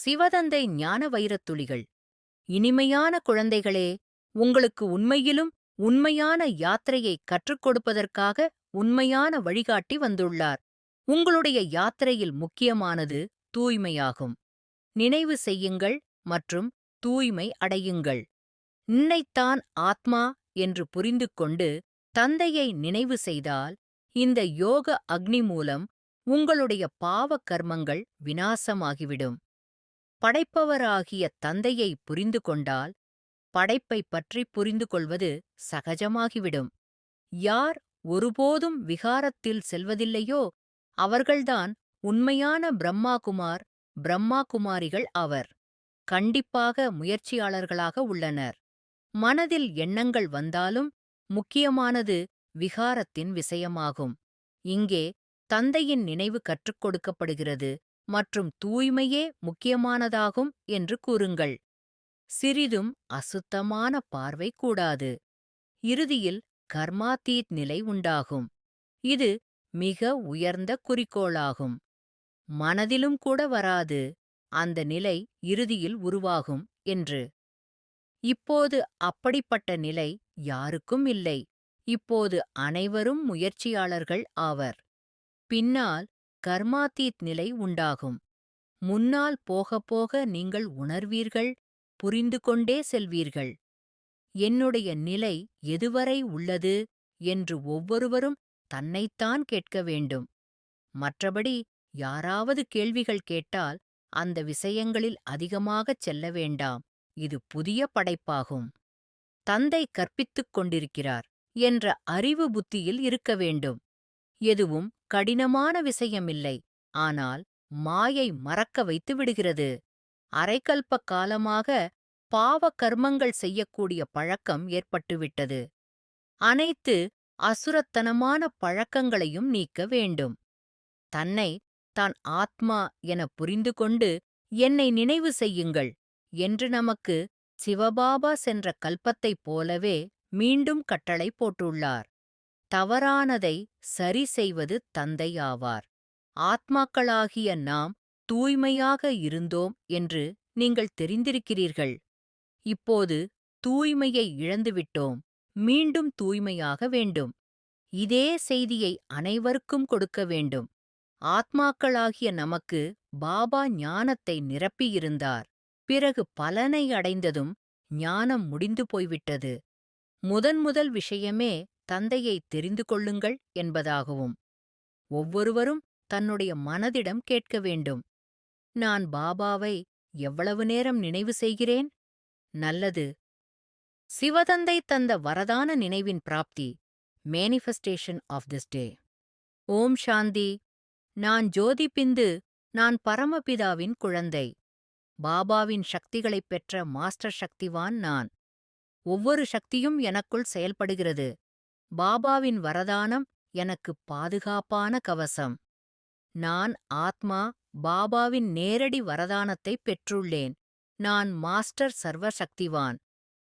சிவதந்தை ஞான வைரத்துளிகள். இனிமையான குழந்தைகளே, உங்களுக்கு உண்மையிலும் உண்மையான யாத்திரையை கற்றுக் கொடுப்பதற்காக உண்மையான வழிகாட்டி வந்துள்ளார். உங்களுடைய யாத்திரையில் முக்கியமானது தூய்மையாகும். நினைவு செய்யுங்கள் மற்றும் தூய்மை அடையுங்கள். "நின்னைத்தான் ஆத்மா" என்று புரிந்து கொண்டு தந்தையை நினைவு செய்தால், இந்த யோக அக்னி மூலம் உங்களுடைய பாவ கர்மங்கள் விநாசமாகிவிடும். படைப்பவராகிய தந்தையை புரிந்து கொண்டால், படைப்பைப் பற்றி புரிந்து கொள்வது சகஜமாகிவிடும். யார் ஒருபோதும் விகாரத்தில் செல்வதில்லையோ, அவர்கள்தான் உண்மையான பிரம்மா குமார், பிரம்மா குமாரிகள் ஆவர். கண்டிப்பாக முயற்சியாளர்களாக உள்ளனர். மனதில் எண்ணங்கள் வந்தாலும் முக்கியமானது விகாரத்தின் விஷயமாகும். இங்கே தந்தையின் நினைவு கற்றுக் கொடுக்கப்படுகிறது மற்றும் தூய்மையே முக்கியமானதாகும் என்று கூறுங்கள். சிறிதும் அசுத்தமான பார்வை கூடாது. இறுதியில் கர்மாதீத் நிலை உண்டாகும். இது மிக உயர்ந்த குறிக்கோளாகும். மனதிலும் கூட வராது, அந்த நிலை இறுதியில் உருவாகும் என்று. இப்போது அப்படிப்பட்ட நிலை யாருக்கும் இல்லை. இப்போது அனைவரும் முயற்சியாளர்கள் ஆவர். பின்னால் கர்மாதீத் நிலை உண்டாகும். முன்னால் போகப் போக நீங்கள் உணர்வீர்கள், புரிந்து கொண்டே செல்வீர்கள். என்னுடைய நிலை எதுவரை உள்ளது என்று ஒவ்வொருவரும் தன்னைத்தான் கேட்க வேண்டும். மற்றபடி யாராவது கேள்விகள் கேட்டால் அந்த விஷயங்களில் அதிகமாகச் செல்ல வேண்டாம். இது புதிய படைப்பாகும். தந்தை கற்பித்துக் கொண்டிருக்கிறார் என்ற அறிவு புத்தியில் இருக்க வேண்டும். எதுவும் கடினமான விஷயமில்லை, ஆனால் மாயை மறக்க வைத்து விடுகிறது. அரைக்கல்ப காலமாக பாவ கர்மங்கள் செய்யக்கூடிய பழக்கம் ஏற்பட்டுவிட்டது. அனைத்து அசுரத்தனமான பழக்கங்களையும் நீக்க வேண்டும். தன்னை தான் ஆத்மா என புரிந்து கொண்டு என்னை நினைவு செய்யுங்கள் என்று நமக்கு சிவபாபா சென்ற கல்பத்தைப் போலவே மீண்டும் கட்டளை போட்டுள்ளார். தவறானதை சரி செய்வது தந்தை ஆவார். ஆத்மாக்களாகிய நாம் தூய்மையாக இருந்தோம் என்று நீங்கள் தெரிந்திருக்கிறீர்கள். இப்போது தூய்மையை இழந்துவிட்டோம், மீண்டும் தூய்மையாக வேண்டும். இதே செய்தியை அனைவருக்கும் கொடுக்க வேண்டும். ஆத்மாக்களாகிய நமக்கு பாபா ஞானத்தை நிரப்பியிருந்தார். பிறகு பலனை அடைந்ததும் ஞானம் முடிந்து போய்விட்டது. முதல் விஷயமே தந்தையை தெரிந்து கொள்ளுங்கள் என்பதாகவும். ஒவ்வொருவரும் தன்னுடைய மனதிடம் கேட்க வேண்டும். நான் பாபாவை எவ்வளவு நேரம் நினைவு செய்கிறேன்? நல்லது. சிவதந்தை தந்த வரதான நினைவின் பிராப்தி. Manifestation of this day. Om Shanti. நான் ஜோதி பிந்து. நான் பரமபிதாவின் குழந்தை. பாபாவின் சக்திகளைப் பெற்ற மாஸ்டர் சக்திவான் நான். ஒவ்வொரு சக்தியும் எனக்குள் செயல்படுகிறது. பாபாவின் வரதானம் எனக்கு பாதுகாப்பான கவசம். நான் ஆத்மா பாபாவின் நேரடி வரதானத்தைப் பெற்றுள்ளேன். நான் மாஸ்டர் சர்வசக்திவான்.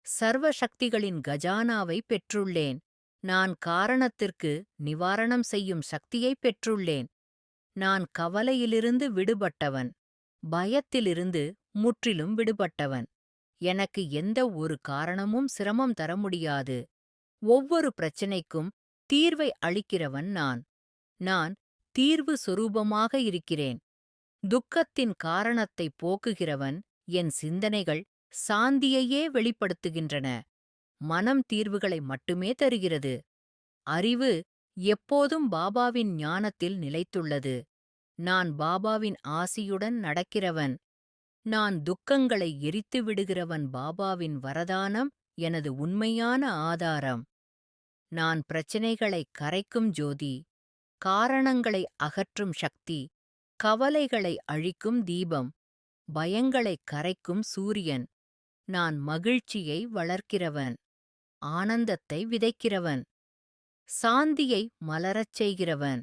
சர்வ சக்திகளின் கஜானாவை பெற்றுள்ளேன். நான் காரணத்திற்கு நிவாரணம் செய்யும் சக்தியைப் பெற்றுள்ளேன். நான் கவலையிலிருந்து விடுபட்டவன். பயத்திலிருந்து முற்றிலும் விடுபட்டவன். எனக்கு எந்த ஒரு காரணமும் சிரமம் தர முடியாது. ஒவ்வொரு பிரச்சினைக்கும் தீர்வை அளிக்கிறவன் நான். நான் தீர்வு சொரூபமாக இருக்கிறேன். துக்கத்தின் காரணத்தை போக்குகிறவன். என் சிந்தனைகள் சாந்தியையே வெளிப்படுத்துகின்றன. மனம் தீர்வுகளை மட்டுமே தருகிறது. அறிவு எப்போதும் பாபாவின் ஞானத்தில் நிலைத்துள்ளது. நான் பாபாவின் ஆசியுடன் நடக்கிறவன். நான் துக்கங்களை எரித்து விடுகிறவன். பாபாவின் வரதானம் எனது உண்மையான ஆதாரம். நான் பிரச்சினைகளை கரைக்கும் ஜோதி, காரணங்களை அகற்றும் சக்தி, கவலைகளை அழிக்கும் தீபம், பயங்களை கரைக்கும் சூரியன். நான் மகிழ்ச்சியை வளர்க்கிறவன், ஆனந்தத்தை விதைக்கிறவன், சாந்தியை மலரச் செய்கிறவன்,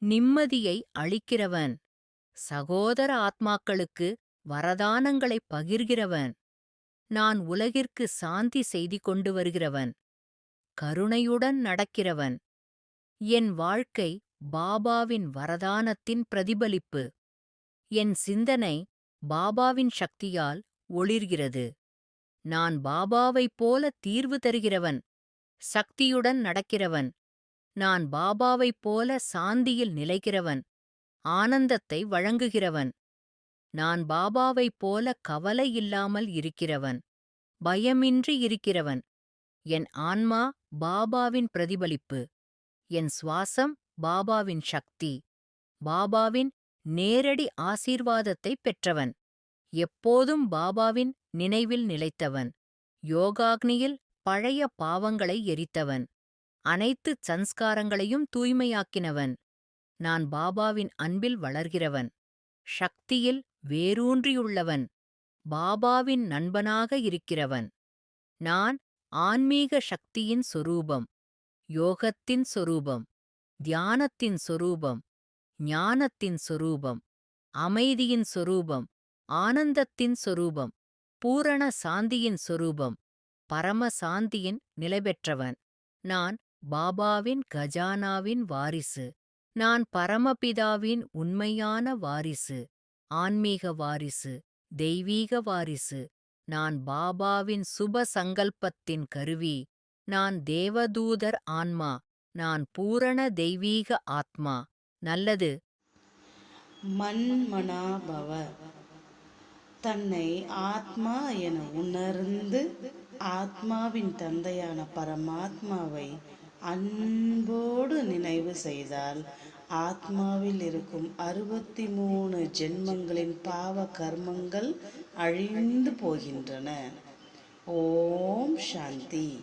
நிம்மதியை அளிக்கிறவன், சகோதர ஆத்மாக்களுக்கு வரதானங்களைப் பகிர்கிறவன். நான் உலகிற்கு சாந்தி செய்தி கொண்டு வருகிறவன், கருணையுடன் நடக்கிறவன். என் வாழ்க்கை பாபாவின் வரதானத்தின் பிரதிபலிப்பு. என் சிந்தனை பாபாவின் சக்தியால் ஒளிர்கிறது. நான் பாபாவைப் போல தீர்வு தருகிறவன், சக்தியுடன் நடக்கிறவன். நான் பாபாவைப் போல சாந்தியில் நிலைக்கிறவன், ஆனந்தத்தை வழங்குகிறவன். நான் பாபாவைப் போல கவலை இல்லாமல் இருக்கிறவன், பயமின்றி இருக்கிறவன். என் ஆன்மா பாபாவின் பிரதிபலிப்பு. என் சுவாசம் பாபாவின் சக்தி. பாபாவின் நேரடி ஆசீர்வாதத்தைப் பெற்றவன். எப்போதும் பாபாவின் நினைவில் நிலைத்தவன். யோகாக்னியில் பழைய பாவங்களை எரித்தவன். அனைத்து சன்ஸ்காரங்களையும் தூய்மையாக்கினவன். நான் பாபாவின் அன்பில் வளர்கிறவன், சக்தியில் வேரூன்றியுள்ளவன், பாபாவின் நண்பனாக இருக்கிறவன். நான் ஆன்மீக சக்தியின் சொரூபம், யோகத்தின் சொரூபம், தியானத்தின் சொரூபம், ஞானத்தின் சொரூபம், அமைதியின் சொரூபம், ஆனந்தத்தின் சொரூபம், பூரண சாந்தியின் சொரூபம், பரம சாந்தியின் நிலைபெற்றவன். நான் பாபாவின் கஜானாவின் வாரிசு. நான் பரமபிதாவின் உண்மையான வாரிசு, ஆன்மீக வாரிசு, தெய்வீக வாரிசு. நான் பாபாவின் சுப சங்கல்பத்தின் கருவி. நான் தேவதூதர் ஆன்மா. நான் பூரண தெய்வீக ஆத்மா. நல்லது. மன்மனாபவ. தன்னை ஆத்மா என உணர்ந்து ஆத்மாவின் தந்தையான பரமாத்மாவை அன்போடு நினைவு செய்தால் ஆத்மாவில் இருக்கும் 63 ஜென்மங்களின் பாவ கர்மங்கள் அழிந்து போகின்றன. ஓம் சாந்தி.